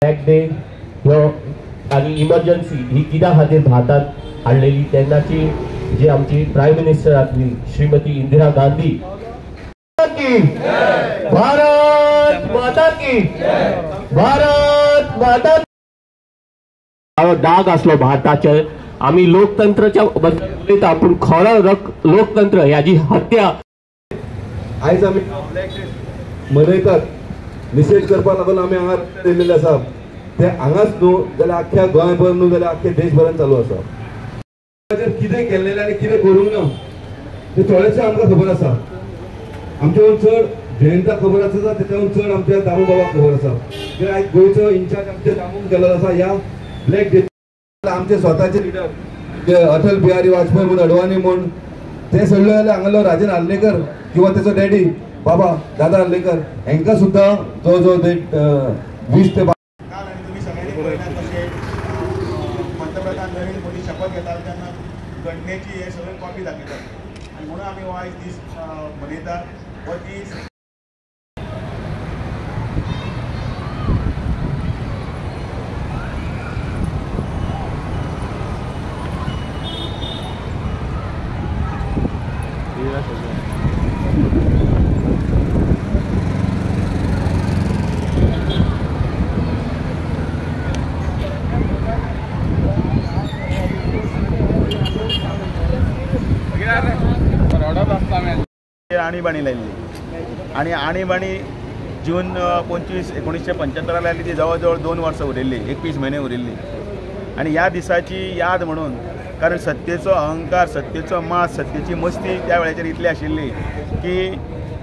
black day आणि emergency ही कित्या खातीर भारतात हाडलेली तेन्नाची जी आमची प्रायम मिनिस्टर आसली श्रीमती इंदिरा गांधी की भारत माता की भारत माता डाग असलो भारताचे आम्ही लोकतंत्राच्या बद्दल आपण खरं लोकतंत्र याची हत्या आयज आम्ही मनयतात निषेध करपा लागून आम्ही हांगा दिल्लेले आसा ते हांगाच न्हू जाल्यार आख्ख्या गोंयभर न्हू जाल्यार आख्खे देशभरान चालू आसा कितें केल्लेलें आनी कितें करूंक ना ते थोडेशें आमकां खबर आसा आमच्या चड जयंता खबर आसा तेच्याहून चड आमच्या दामू बाबा खबर आसा कित्याक आयज गोंयचो इंचार्ज आमचे दामून केल्लो आसा ह्या ब्लॅक डे आमचे स्वताचे लिडर अटल बिहारी वाजपेयी म्हूण अडवाणी म्हूण ते सोडले जाल्यार हांगालो राजन आर्लेकर किंवा तेचो डॅडी बाबा दादा आर्लेकर हांकां सुद्दां जो जो 20 ते पंतप्रधान नरेंद्र मोदी शपथ घेतात तेन्ना घटनेची हे सगळे कॉपी दाखयतात आनी म्हणून आमी हो आयज दीस मनयतात हो दीस आणीबाणी लायिल्ली आनी आणीबाणी जून 25, 1975 लायिल्ली ती जवळ जवळ 2 वर्सां उरिल्ली 21 म्हयने उरिल्ली आनी ह्या दिसाची याद म्हणून कारण सत्तेचो अहंकार सत्तेचो मास सत्तेची मस्ती त्या वेळाचेर इतली आशिल्ली की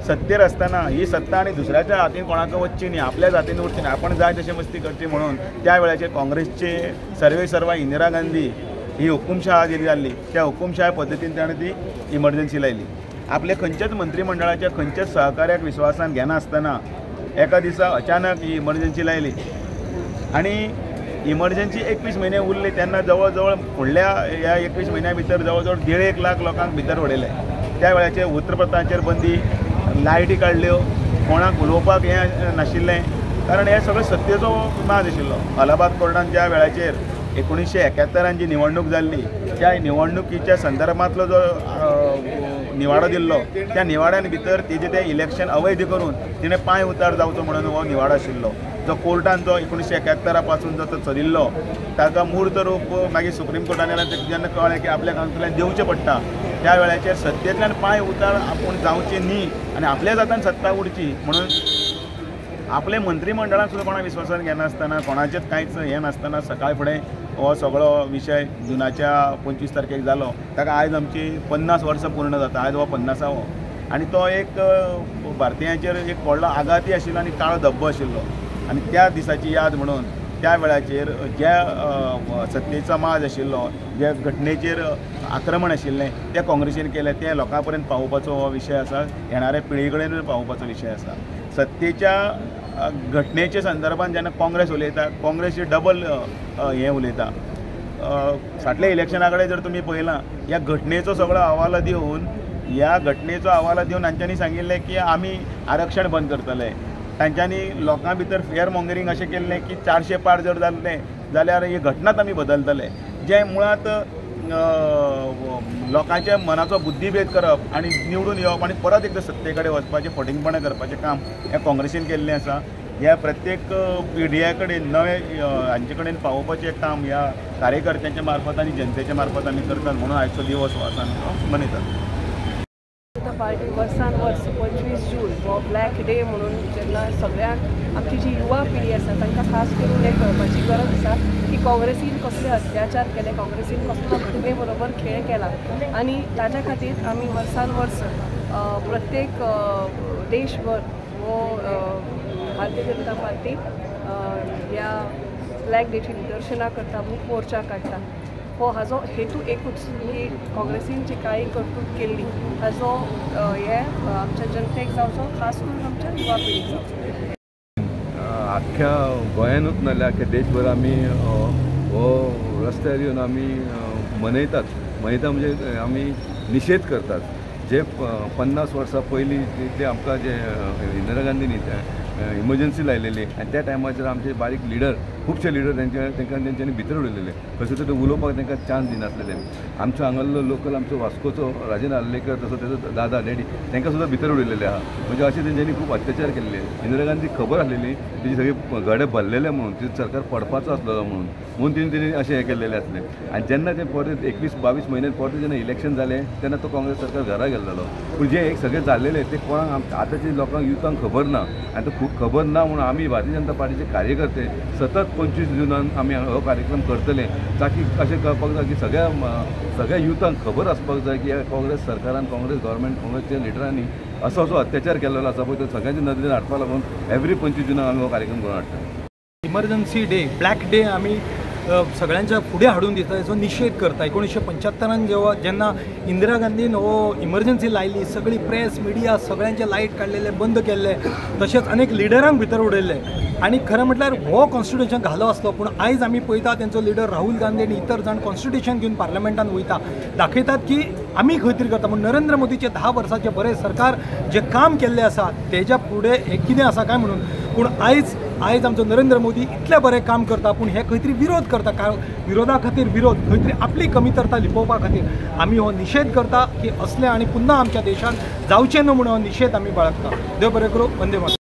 सत्तेर आसतना ही सत्ता आनी दुसऱ्याच्या हातीन कोणाक वचची न्ही आपल्याच हातीन उरची न्ही आपण जाय तशी मस्ती करची म्हणून त्या वेळाचेर काँग्रेसचे सर्वेसर्वा इंदिरा गांधी ही हुकुमशाह जी जाल्ली त्या हुकुमशाह पद्दतीन ताणें ती इमर्जन्सी लायली आपले खंयच्याच मंत्रिमंडळाच्या खंयच्याच सहकार्याक विश्वासान घेनासतना एका दिसा अचानक ही इमर्जन्सी लायली आनी इमर्जन्सी 21 म्हयने उरले तेन्ना जवळ जवळ फुडल्या ह्या 21 म्हयन्या भितर जवळ जवळ 1.5 लाख लोकांक भितर उडयले त्या वेळाचेर उतरप्रतांचेर बंदी लायटी काडल्यो कोणाक उलोवपाक हें नाशिल्लें कारण हे सगळें सत्तेचो माज आशिल्लो अलाहाबाद कोर्टान ज्या वेळाचेर 1971 जी निवडणूक जाल्ली त्या निवडणुकीच्या संदर्भांतलो जो निवाडो दिल्लो त्या निवाड्यान भितर तेजे ते इलेक्शन अवैध करून तिणें पांय उतार जावचो म्हणून हो निवाडो आशिल्लो जो कोर्टान जो 1971 पासून जो तो चलिल्लो ताका मूर्त रूप मागीर सुप्रीम कोर्टान जेन्ना कळ्ळें की आपल्या कावंसिलान दिवचें पडटा त्या वेळाचेर सत्तेंतल्यान पांय उतार आपूण जावचें न्ही आनी आपल्याच हातान सत्ता उरची म्हणून आपले मंत्रिमंडळाक सुद्दां कोणा विश्वासान घेनासतना कोणाचेच कांयच हें नासतना सकाळ फुडें हो सगळो विशय जुनाच्या 25 तारखेक जालो ताका आयज आमची 50 वर्सां पूर्ण जाता आयज हो 50वो आनी तो एक भारतीयांचेर एक व्हडलो आघातय आशिल्लो आनी काळो धब्बो आशिल्लो आनी त्या दिसाची याद म्हणून त्या वेळाचेर ज्या सत्तेचो माज आशिल्लो ज्या घटनेचेर आक्रमण आशिल्लें तें काँग्रेसीन केलें तें लोकां पर्यंत पावोवपाचो हो विशय आसा येणाऱ्या पिळगे कडेन पावोवपाचो विशय आसा सत्तेच्या घटनेच्या संदर्भात जेन्ना काँग्रेस उलयता काँग्रेस डबल हें उलयता फाटल्या इलेक्शना कडेन जर तुमी पळयलां ह्या घटनेचो सगळो अहवाल दिवन तांच्यांनी सांगिल्लें की आमी आरक्षण बंद करतले तांच्यांनी लोकां भितर फेअर मॉंगरिंग अशें केल्लें की 400 पार जर जाल्लें जाल्यार ही घटनाच आमी बदलतले जें मुळात लोकांच्या मनाचो बुद्धीभेद करप आनी निवडून येवप आनी परत एकदां सत्ते कडेन वचपाचें फटिंगपणां करपाचें काम ह्या काँग्रेसीन केल्लें आसा ह्या प्रत्येक पिढ्या कडेन नवे हांचे कडेन पावोवपाचें काम ह्या कार्यकर्त्यांच्या मार्फत आनी जनतेच्या मार्फत आमी करतात म्हणून आयचो दिवस हो आसा मनयतात पार्टी वर्सान वर्स 25 जून हो ब्लॅक डे म्हणून जेन्ना सगळ्यांक आमची जी युवा पिढी आसा तांकां खास करून एक कळपाची गरज आसा की काँग्रेसीन कसले अत्याचार केले काँग्रेसीन कसलो घटने बरोबर खेळ केला आनी ताच्या खातीर आमी वर्सान वर्स प्रत्येक देशभर हो भारतीय जनता पार्टी ह्या ब्लॅक डेची निदर्शनां करता मूक मोर्चा काडटा हो हाजो हेतू एकूच की काँग्रेसीन जी कांय कर्तूत केल्ली हाजो हे आमच्या जनतेक जावचो खास करून आमच्या युवा पिढीक जावचो आख्ख्या गोंयानूच नाल्यार आख्ख्या देशभर आमी हो रस्त्यार येवन आमी मनयता म्हणजे आमी निशेध करतात जे 50 वर्सां पयलीं जे आमकां जे इंदिरा गांधीन इमर्जन्सी लायलेली आनी त्या टायमाचेर आमचे बारीक लिडर खुबशे लिडर तेंच्यांनी भितर उडयलेले खंयसर तरी उलोवपाक तांकां चान्स दिनासलेले आमचो हांगालो लोकल आमचो वास्कोचो राजन आर्लेकर तसो तेजो दादा डॅडी तांकां सुद्दां भितर उडयलेले आहा म्हणजे अशें तेंच्यांनी खूब अत्याचार केल्ले इंदिरा गांधी खबर आसलेली तेजी सगळे गडे भरलेले म्हणून तिजो सरकार पडपाचो आसलेलो म्हणून तेणी अशें हें केल्लेलें आसलें आनी जेन्ना ते परत 21-22 म्हयने परत जेन्ना इलेक्शन जालें तेन्ना तो काँग्रेस सरकार घरा गेल्लो पूण जे एक सगळें जाल्लेले ते कोणाक आतांच्या लोकांक युथांक खबर ना आनी तो खूब खबर ना म्हणून आमी भारतीय जनता पार्टीचे कार्यकर्ते सतत 25 जुनान आमी हो कार्यक्रम करतले ताकी अशें कळपाक जाय की सगळ्या युथांक खबर आसपाक जाय की काँग्रेस सरकारान काँग्रेस गव्हर्मेंट काँग्रेसच्या लिडरांनी असो अत्याचार केल्लो आसा पळय तो सगळ्यांच्या नदरेन हाडपा लागून एवरी 25 जुनाक आमी हो कार्यक्रम करून हाडटा इमर्जन्सी डे ब्लॅक डे आमी सगळ्यांच्या फुडें हाडून दिता हेचो निशेध करता 1975 जेन्ना इंदिरा गांधीन हो इमर्जन्सी लायली सगळी प्रेस मिडिया सगळ्यांचे लायट काडलेले बंद केल्ले तशेंच अनेक लिडरांक भितर उडयल्ले आनी खरें म्हटल्यार हो कॉन्स्टिट्युशन घालो आसलो पूण आयज आमी पळयता तेंचो लिडर राहुल गांधी आनी इतर जाण कॉन्स्टिट्युशन घेवन पार्लमेंटान वयता दाखयतात की आमी खंय तरी करता पूण नरेंद्र मोदीचे 10 वर्साचे बरें सरकार जे काम केल्लें आसा तेज्या फुडें हे कितें आसा काय म्हणून पूण आयज आमचो नरेंद्र मोदी इतलें बरें काम करता पूण हे खंय तरी विरोध करता विरोधा खातीर विरोध खंय तरी आपली कमीतरता लिपोवपा खातीर आमी हो निशेध करता की असले आनी पुन्हा आमच्या देशांत जावचें न्हू म्हणून हो निशेध आमी बाळगता देव बरें करूं वंदे मातरम